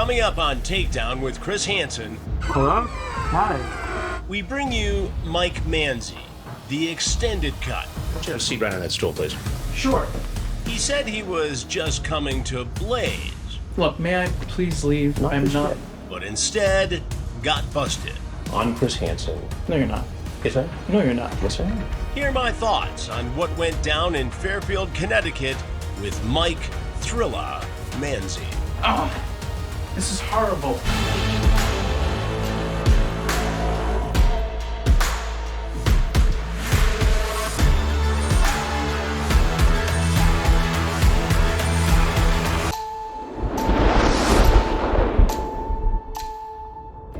Coming up on Takedown with Chris Hansen. Hello? Hi. We bring you Mike Manzi, the extended cut. Why don't you have a seat right on that stool, please? Sure. He said he was just coming to blaze, Look, may I please leave? Not I'm this not. yet. but instead got busted. I'm Chris Hansen. No, you're not. Yes, I am. No, you're not. Yes, I am. Hear my thoughts on what went down in Fairfield, Connecticut with Mike Thrilla Manzi. Oh, this is horrible.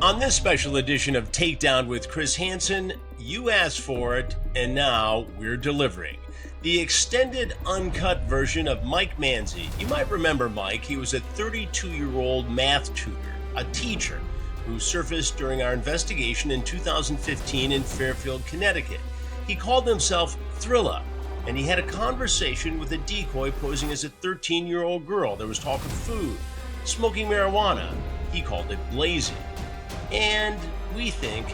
On this special edition of Takedown with Chris Hansen, you asked for it, and now we're delivering. The extended, uncut version of Mike Manzi. You might remember Mike. He was a 32-year-old math tutor, a teacher, who surfaced during our investigation in 2015 in Fairfield, Connecticut. He called himself Thrilla, and he had a conversation with a decoy posing as a 13-year-old girl. There was talk of food, smoking marijuana. He called it blazing. And we think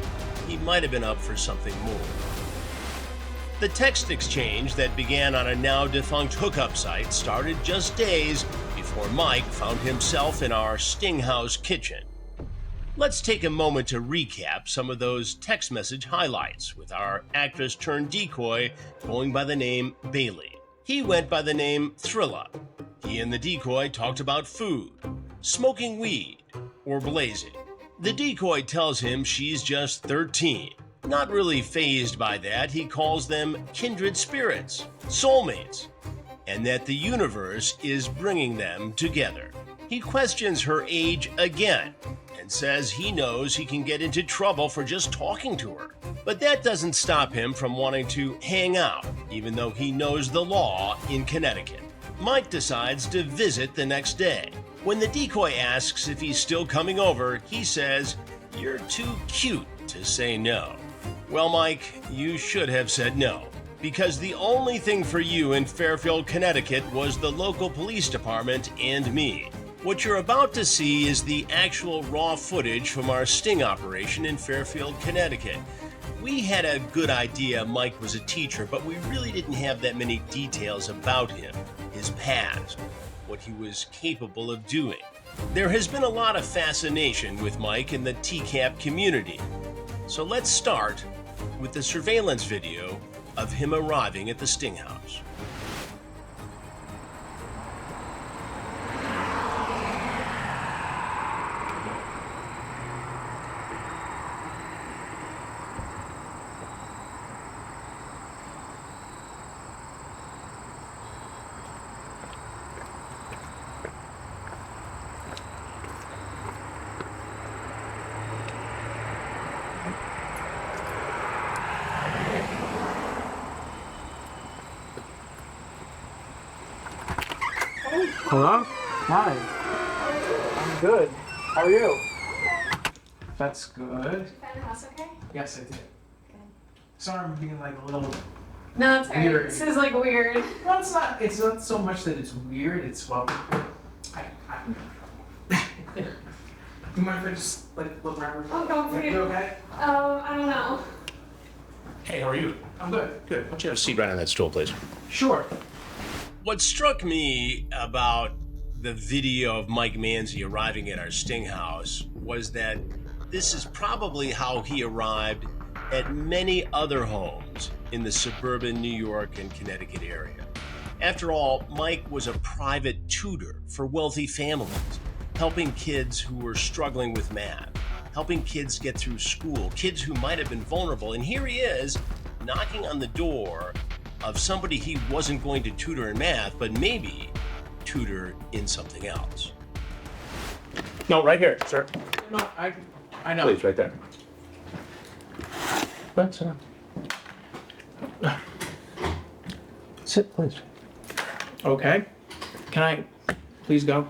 he might have been up for something more. The text exchange that began on a now-defunct hookup site started just days before Mike found himself in our Sting House kitchen. Let's take a moment to recap some of those text message highlights with our actress-turned-decoy going by the name Bailey. He went by the name Thrilla. He and the decoy talked about food, smoking weed, or blazing. The decoy tells him she's just 13. Not really fazed by that, he calls them kindred spirits, soulmates, and that the universe is bringing them together. He questions her age again and says he knows he can get into trouble for just talking to her. But that doesn't stop him from wanting to hang out, even though he knows the law in Connecticut. Mike decides to visit the next day. When the decoy asks if he's still coming over, he says, "You're too cute to say no." Well, Mike, you should have said no, because the only thing for you in Fairfield, Connecticut was the local police department and me. What you're about to see is the actual raw footage from our sting operation in Fairfield, Connecticut. We had a good idea Mike was a teacher, but we really didn't have that many details about him, his past, what he was capable of doing. There has been a lot of fascination with Mike in the TCAP community. So let's start with the surveillance video of him arriving at the Sting House. Hello? Hi. I'm good. How are you? That's good. Found the house okay? Yes, I did. Good. Sorry, I'm being like a little. No, it's alright. Weird. This is like weird. No, it's not. It's not so much that it's weird. It's well. You mind if I just like look around? Oh, go for You it. okay? I don't know. Hey, how are you? I'm good. Good. Why don't you have a seat right on that stool, please? Sure. What struck me about the video of Mike Manzi arriving at our Sting House was that this is probably how he arrived at many other homes in the suburban New York and Connecticut area. After all, Mike was a private tutor for wealthy families, helping kids who were struggling with math, helping kids get through school, kids who might have been vulnerable. And here he is knocking on the door of somebody he wasn't going to tutor in math, but maybe tutor in something else. No, right here, sir. No, I know. Please, right there. Go ahead, sit down. Sit, please. Okay. Can I please go?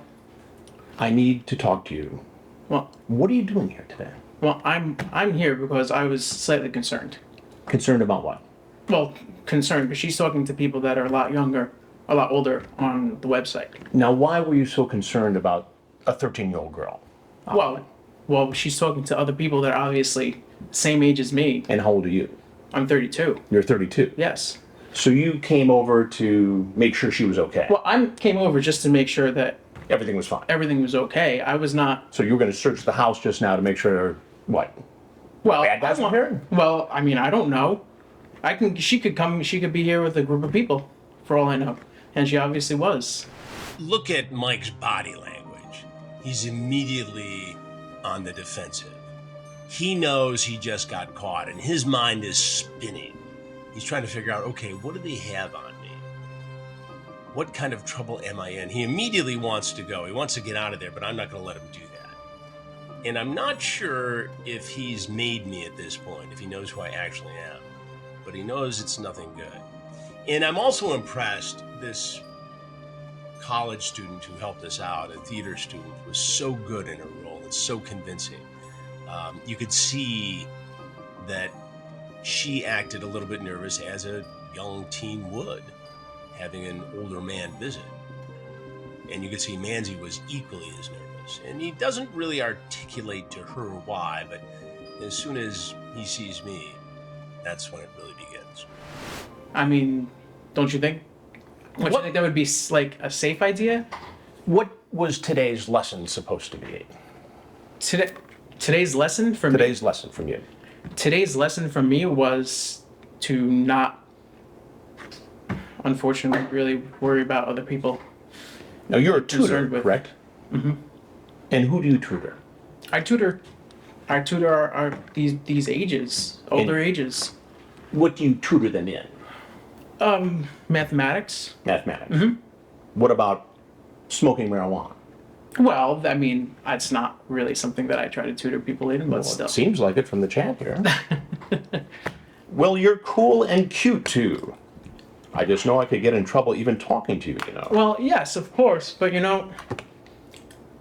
I need to talk to you. Well, What are you doing here today? I'm here because I was slightly concerned. Concerned about what? Well, concerned because she's talking to people that are a lot younger, a lot older on the website. Now, why were you so concerned about a 13-year-old girl? Well, she's talking to other people that are obviously same age as me. And how old are you? I'm 32. You're 32. Yes. So you came over to make sure she was okay. Well, I came over just to make sure that Everything was fine. everything was okay. I was not. So you were going to search the house just now to make sure what? Well, Bad guys were here? Well, I mean, I don't know. She could come. She could be here with a group of people, for all I know, and she obviously was. Look at Mike's body language. He's immediately on the defensive. He knows he just got caught, and his mind is spinning. He's trying to figure out, okay, what do they have on me? What kind of trouble am I in? He immediately wants to go. He wants to get out of there, but I'm not going to let him do that. And I'm not sure if he's made me at this point, if he knows who I actually am. But he knows it's nothing good. And I'm also impressed, this college student who helped us out, a theater student, was so good in her role and so convincing. You could see that she acted a little bit nervous, as a young teen would, having an older man visit. And you could see Manzi was equally as nervous. And he doesn't really articulate to her why, but as soon as he sees me, that's when it really begins. I mean, don't you think? Don't you think that would be like a safe idea? What was today's lesson supposed to be? Today's lesson from Today's lesson from you. Today's lesson from me was to not, unfortunately, really worry about other people. Now you're a tutor, Concerned with- correct? Mm-hmm. And who do you tutor? I tutor our these ages, older ages. What do you tutor them in? Mathematics. Mathematics. Mm-hmm. What about smoking marijuana? Well, I mean, it's not really something that I try to tutor people in, but Well, still. it seems like it from the chat here. Well, you're cool and cute too. I just know I could get in trouble even talking to you, you know. Well, yes, of course, but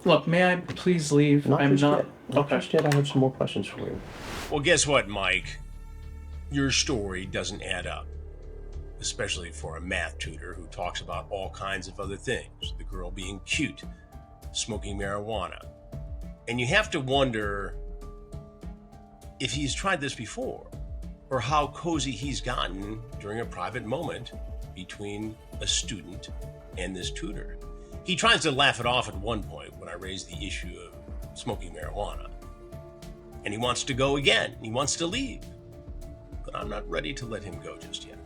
look, may I please leave? Not I'm just not. yet. Not Okay. just yet. I have some more questions for you. Well, guess what, Mike? Your story doesn't add up, especially for a math tutor who talks about all kinds of other things. The girl being cute, smoking marijuana. And you have to wonder if he's tried this before, or how cozy he's gotten during a private moment between a student and this tutor. He tries to laugh it off at one point when I raise the issue of smoking marijuana. And he wants to go again. He wants to leave. But I'm not ready to let him go just yet.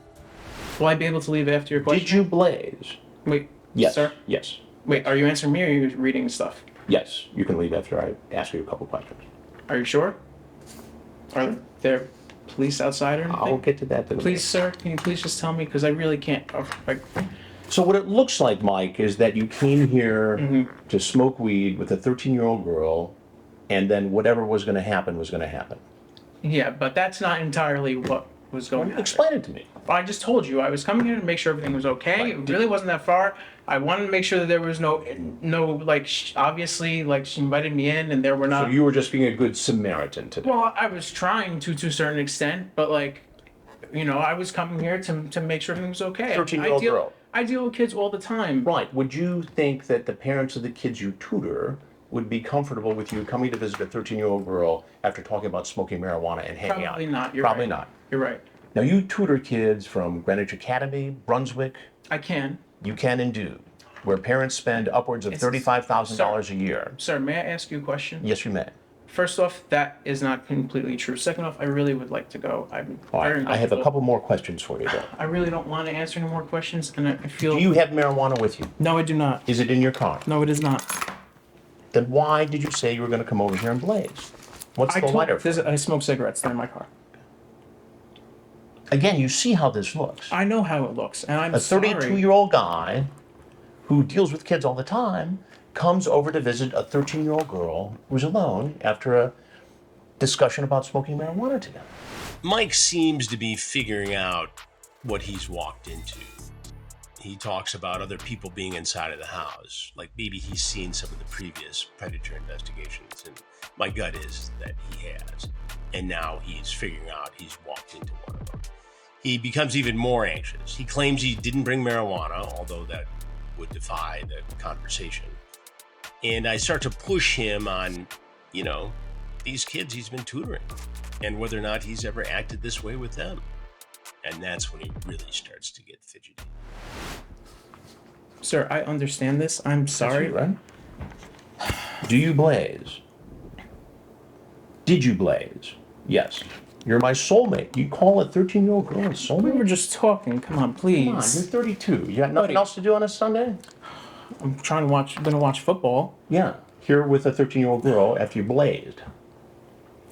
Will I be able to leave after your question? Did you blaze? Wait, Yes. sir? Yes. Wait, are you answering me or are you reading stuff? Yes. You can leave after I ask you a couple questions. Are you sure? Are there police outside or anything? I'll get to that. in a Please, sir, can you please just tell me? Because I really can't. So what it looks like, Mike, is that you came here to smoke weed with a 13-year-old girl, and then whatever was going to happen was going to happen. Yeah, but that's not entirely what was going on. Explain it to me. I just told you I was coming here to make sure everything was okay. Right. It really wasn't that far. I wanted to make sure that there was no like obviously like she invited me in and there were not. So you were just being a good Samaritan today. Well, I was trying to a certain extent, but like, I was coming here to make sure everything was okay. 13-year-old girl. I deal with kids all the time. Right. Would you think that the parents of the kids you tutor would be comfortable with you coming to visit a 13-year-old girl after talking about smoking marijuana and hanging out? Probably not. You're Probably right. not. You're right. Now, you tutor kids from Greenwich Academy, Brunswick, I can. you can and do, where parents spend upwards of $35,000 a year. Sir, may I ask you a question? Yes, you may. First off, that is not completely true. Second off, I really would like to go. I'm All very right, I have a uncomfortable. couple more questions for you, though. I really don't want to answer any more questions, and I feel. Do you have marijuana with you? No, I do not. Is it in your car? No, it is not. Then why did you say you were going to come over here and blaze? What's the lighter for? I smoke cigarettes. They're in my car. Again, you see how this looks. I know how it looks, and I'm A sorry. 32-year-old guy who deals with kids all the time comes over to visit a 13-year-old girl who's alone after a discussion about smoking marijuana together. Mike seems to be figuring out what he's walked into. He talks about other people being inside of the house, like maybe he's seen some of the previous predator investigations, and my gut is that he has. And now he's figuring out he's walked into one of them. He becomes even more anxious. He claims he didn't bring marijuana, although that would defy the conversation. And I start to push him on you know, these kids he's been tutoring and whether or not he's ever acted this way with them. And that's when he really starts to get fidgety. Sir, I understand this. I'm sorry. That's you, right? Do you blaze? Did you blaze? Yes. You're my soulmate. You call a 13-year-old girl a We soulmate? were just talking. Come on, please. Come on, you're 32. You got nothing Buddy. else to do on a Sunday? I'm trying to watch. Gonna watch football. Yeah. Here with a 13-year-old girl after you blazed.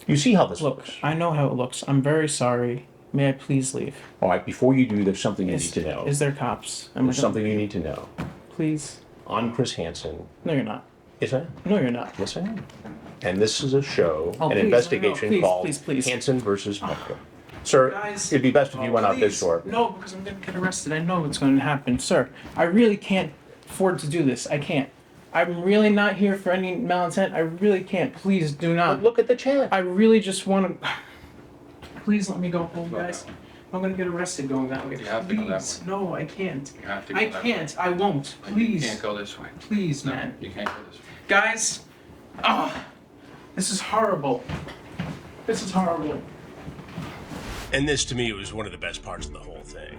You see how this Look, looks. I know how it looks. I'm very sorry. May I please leave? All right, before you do, there's something you need to know. Is there cops? Am I There's gonna- something you need to know. Please. I'm Chris Hansen. No, you're not. Yes, I am. No, you're not. Yes, I am. And this is a show, Oh, an please, investigation no, no, called please. Hansen versus Michael. Sir, Guys, it'd be best if you went out this Please. door. No, because I'm gonna get arrested. I know what's gonna happen, sir. I really can't afford to do this. I can't. I'm really not here for any malintent. I really can't. Please do not. But look at the chat. I really just want to. Please let me go home, guys. I'm gonna get arrested going that way. You have to go that Please. No, I can't. You have to go I that can't. I won't. way. You Please. can't go this way. Please, No, man. you can't go this way. Guys. This is horrible. This is horrible. And this, to me, was one of the best parts of the whole thing.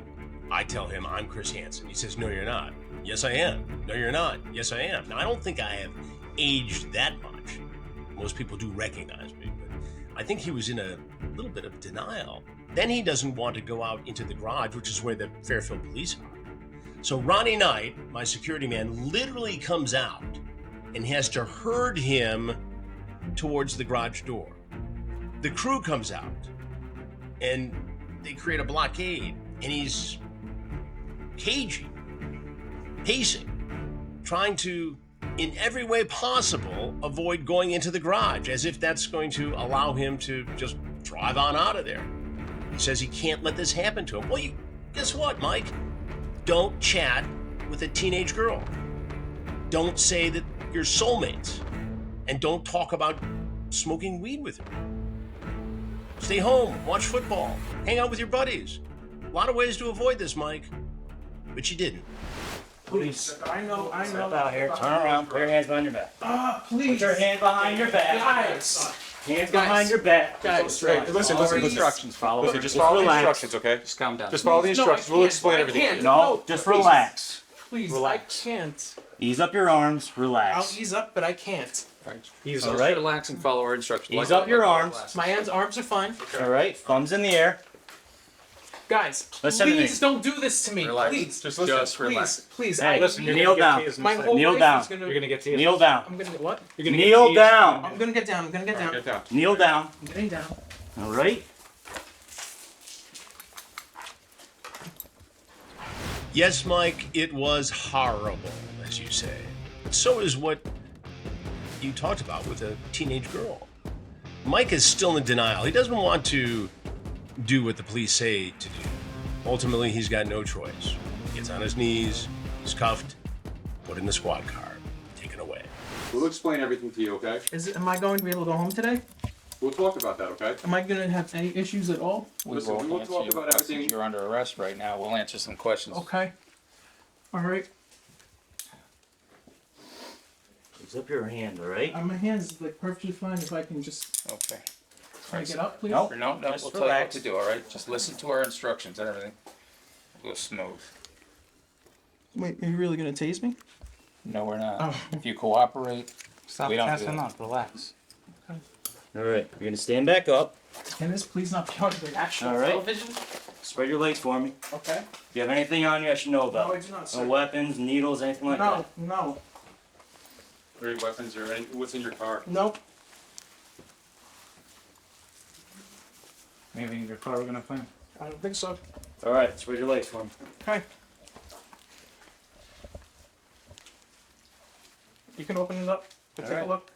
I tell him, I'm Chris Hansen. He says, no, you're not. Yes, I am. No, you're not. Yes, I am. Now, I don't think I have aged that much. Most people do recognize me, but I think he was in a little bit of denial. Then he doesn't want to go out into the garage, which is where the Fairfield police are. So Ronnie Knight, my security man, literally comes out and has to herd him towards the garage door. The crew comes out and they create a blockade, and he's cagey, pacing, trying to, in every way possible, avoid going into the garage, as if that's going to allow him to just drive on out of there. He says he can't let this happen to him. Well, guess what, Mike? Don't chat with a teenage girl. Don't say that you're soulmates. And don't talk about smoking weed with her. Stay home, watch football, hang out with your buddies. A lot of ways to avoid this, Mike. But you didn't. Please. I know. Step out here, turn around, put your hands behind your back. Please. Put your hand behind your back. Guys. Hands behind your back. Guys. Hey, listen, Follow the listen. instructions. Follow Listen, it. just follow the relax. instructions, okay? Just calm down. Just follow the No, I instructions. We'll can't. explain I everything. can't. No, just please. relax. Please. Relax. I can't. Ease up your arms, I'll relax. ease up, but I can't. Ease All up. right. Relax and follow our instructions. Ease up your arms. My arms are fine. All right, thumbs in the air. Guys, Listen to me. please don't do this to me. Relax. Please. Just listen. Just relax. Please. Hey, Listen, you're kneel gonna down. get tased. My whole Kneel life down. is gonna. You're gonna get tased. Kneel down. I'm gonna get what? You're gonna Kneel get tased. down. I'm gonna get down. I'm gonna get down. Get down. Kneel down. I'm getting down. All right. Yes, Mike, it was horrible, as you say. But so is what you talked about with a teenage girl. Mike is still in denial. He doesn't want to do what the police say to do. Ultimately, he's got no choice. He gets on his knees, he's cuffed, put in the squad car, taken away. We'll explain everything to you, okay? Am I going to be able to go home today? We'll talk about that, okay? Am I gonna have any issues at all? Listen, we will answer talk your about questions. everything. You're under arrest right now. We'll answer some questions. Okay. All right. Ease up your hand, all right? My hands is like perfectly fine if I can just Okay. try to get up, please. Nope. No, Just we'll tell you what relax. to do, all right? Just listen to our instructions and everything. We'll go smooth. Wait, are you really gonna tase me? No, we're not. Oh. If you cooperate, Stop we don't do passing that. up. Relax. All right, you're gonna stand back up. Can this please not be on the actual All right. television? Spread your legs for me. Okay. If you have anything on you, I should know about. No, I do not, sir. No weapons, needles, anything like No, that. no, Are your weapons or any, what's in your car? nope. Maybe in your car we're gonna find. I don't think so. All right, spread your legs for me. Okay. You can open it up. Take a right. look.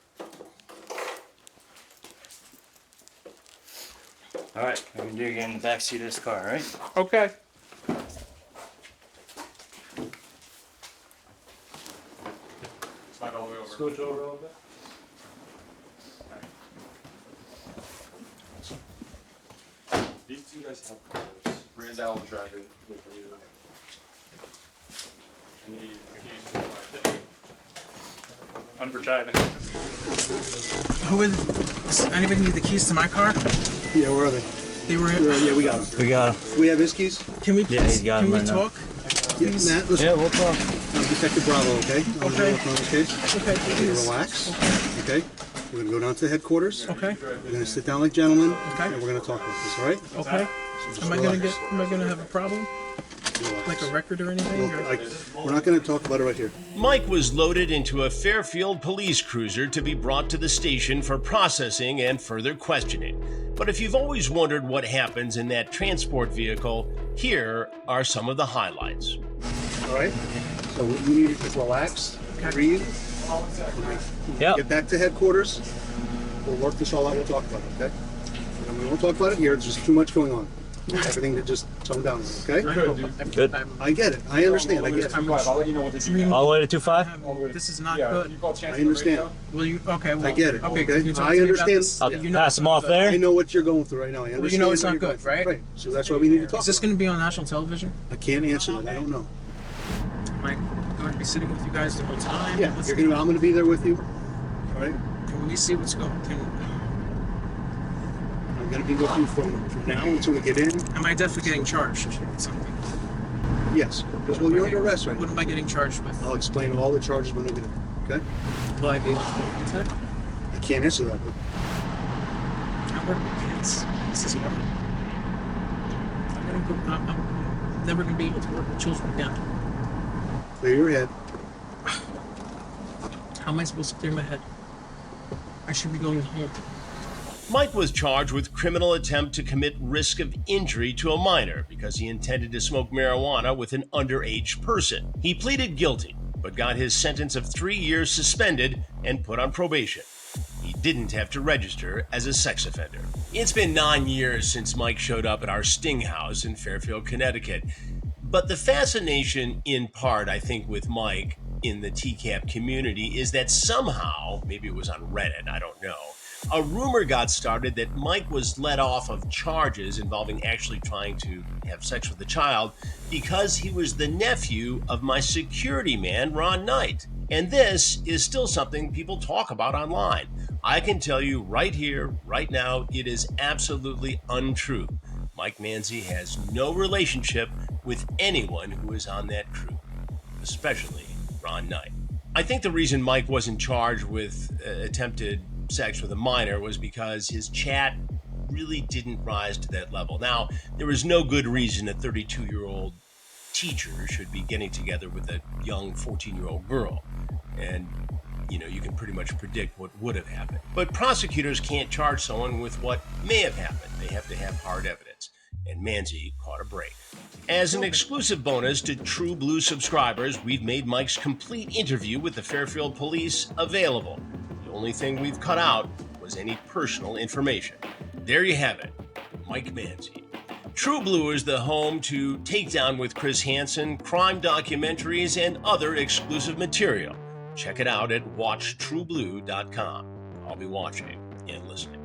All right, we're gonna do it again in the back seat of this car, all right? Okay. Slide all the way over. Scooch over a little bit. These two guys have cars. Rand's out driving with you. And he accused him of I'm for driving. Who is? Does anybody need the keys to my car? Yeah, where are they? They were. Yeah, we got them. We got him. We have his keys? Can we? Yeah, he's got Can him we right now. talk? Yeah, Matt, listen. Yeah, we'll talk. I'm Detective Bravo, okay? Okay. On this case. Okay, Okay, please. relax. Okay. We're gonna go down to the headquarters. Okay. We're gonna sit down like gentlemen. Okay. And we're gonna talk about this, all right? Okay. So Am I gonna get? Am I gonna have a problem? Relax. Like a record or anything? Look, Or? we're not gonna talk about it right here. Mike was loaded into a Fairfield police cruiser to be brought to the station for processing and further questioning. But if you've always wondered what happens in that transport vehicle, here are some of the highlights. All right? So we need to just relax, breathe. Yep. Get back to headquarters. We'll work this all out. We'll talk about it, okay? And we won't talk about it here. There's just too much going on. Everything to just tone down, okay? Good. I get it. I understand. I get it. I'll let you know what to do. All the way to 2-5? This is not Yeah, good. you call Chance I understand. Will you? Okay. Well, I get it, Okay. okay? Can you talk I to me about understand. this? I'll You know pass it's him not off good. there. I know what you're going through right now. I understand. you know it's what not you're good, going through. right? So that's why we need to talk. Is this going to be on national television? I can't answer that. I don't know. Am I going to be sitting with you guys the whole time? Yeah, What's- I'm gonna be there with you. All right? Can we see what's going? I'm gonna be with you from now until we get in. Am I definitely getting charged with something? Yes, because well, you're under arrest right What now. am I getting charged with? I'll explain all the charges when we get in. Okay? Will I be able to go into that? I can't answer that. But I work with kids. This is hard. I'm never going to be able to work with children again. clear your head. How am I supposed to clear my head? I should be going home. Mike was charged with criminal attempt to commit risk of injury to a minor because he intended to smoke marijuana with an underage person. He pleaded guilty, but got his sentence of 3 years suspended and put on probation. He didn't have to register as a sex offender. It's been 9 years since Mike showed up at our Sting House in Fairfield, Connecticut. But the fascination, in part, I think, with Mike in the TCAP community is that somehow, maybe it was on Reddit, I don't know, a rumor got started that Mike was let off of charges involving actually trying to have sex with a child because he was the nephew of my security man, Ron Knight. And this is still something people talk about online. I can tell you right here, right now, it is absolutely untrue. Mike Manzi has no relationship with anyone who is on that crew, especially Ron Knight. I think the reason Mike wasn't charged with attempted sex with a minor was because his chat really didn't rise to that level. Now, there was no good reason a 32-year-old teacher should be getting together with a young 14-year-old girl. And, you can pretty much predict what would have happened. But prosecutors can't charge someone with what may have happened. They have to have hard evidence. And Manzi caught a break. As an exclusive bonus to TruBlu subscribers, we've made Mike's complete interview with the Fairfield Police available. The only thing we've cut out was any personal information. There you have it, Mike Manzi. TruBlu is the home to Takedown with Chris Hansen, crime documentaries, and other exclusive material. Check it out at watchtrueblu.com. I'll be watching and listening.